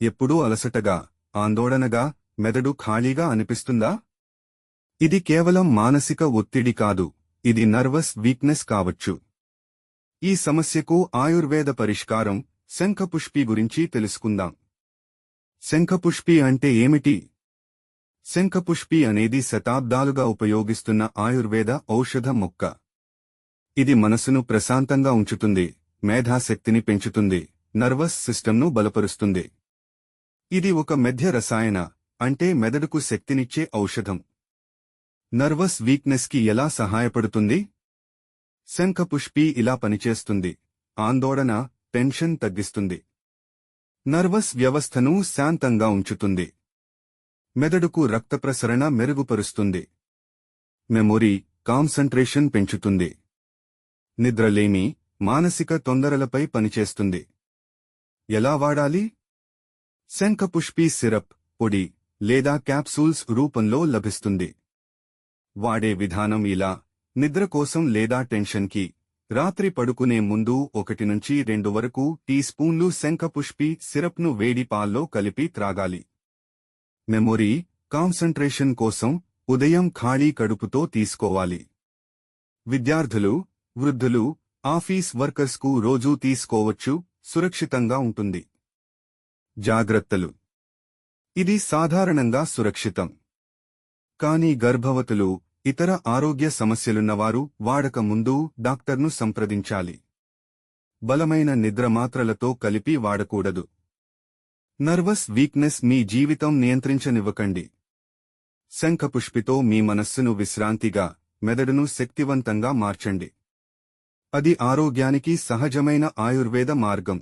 ఎప్పుడూ అలసటగా, ఆందోళనగా, మెదడు ఖాళీగా అనిపిస్తుందా? ఇది కేవలం మానసిక ఒత్తిడి కాదు, ఇది నర్వస్ వీక్నెస్ కావచ్చు. ఈ సమస్యకు ఆయుర్వేద పరిష్కారం శంఖపుష్పి గురించి తెలుసుకుందాం. శంఖపుష్పి అంటే ఏమిటి? శంఖపుష్పి అనేది శతాబ్దాలుగా ఉపయోగిస్తున్న ఆయుర్వేద ఔషధ మొక్క. ఇది మనసును ప్రశాంతంగా ఉంచుతుంది, మేధాశక్తిని పెంచుతుంది, నర్వస్ సిస్టమ్ను బలపరుస్తుంది. ఇది ఒక మధ్య రసాయన, అంటే మెదడుకు శక్తినిచ్చే ఔషధం. నర్వస్ వీక్నెస్కి ఎలా సహాయపడుతుంది? శంఖపుష్పి ఇలా పనిచేస్తుంది. ఆందోళన, టెన్షన్ తగ్గిస్తుంది. నర్వస్ వ్యవస్థను శాంతంగా ఉంచుతుంది. మెదడుకు రక్త ప్రసరణ మెరుగుపరుస్తుంది. మెమొరీ, కాన్సంట్రేషన్ పెంచుతుంది. నిద్రలేమి, మానసిక తొందరలపై పనిచేస్తుంది. ఎలా వాడాలి? శంఖపుష్పి సిరప్, పొడి లేదా క్యాప్సూల్స్ రూపంలో లభిస్తుంది. వాడే విధానం ఇలా: నిద్ర కోసం లేదా టెన్షన్కి రాత్రి పడుకునే ముందు 1 నుంచి 2 వరకు టీ స్పూన్లు శంఖపుష్పి సిరప్ను వేడి పాల్లో కలిపి త్రాగాలి. మెమొరీ, కాన్సంట్రేషన్ కోసం ఉదయం ఖాళీ కడుపుతో తీసుకోవాలి. విద్యార్థులు, వృద్ధులు, ఆఫీస్ వర్కర్స్కు రోజూ తీసుకోవచ్చు, సురక్షితంగా ఉంటుంది. జాగ్రత్తలు: ఇది సాధారణంగా సురక్షితం. కానీ గర్భవతులు, ఇతర ఆరోగ్య సమస్యలున్నవారు వాడక ముందు డాక్టర్ను సంప్రదించాలి. బలమైన నిద్ర మాత్రలతో కలిపి వాడకూడదు. నర్వస్ వీక్నెస్ మీ జీవితం నియంత్రించనివ్వకండి. శంఖపుష్పితో మీ మనస్సును విశ్రాంతిగా, మెదడును శక్తివంతంగా మార్చండి. అది ఆరోగ్యానికి సహజమైన ఆయుర్వేద మార్గం.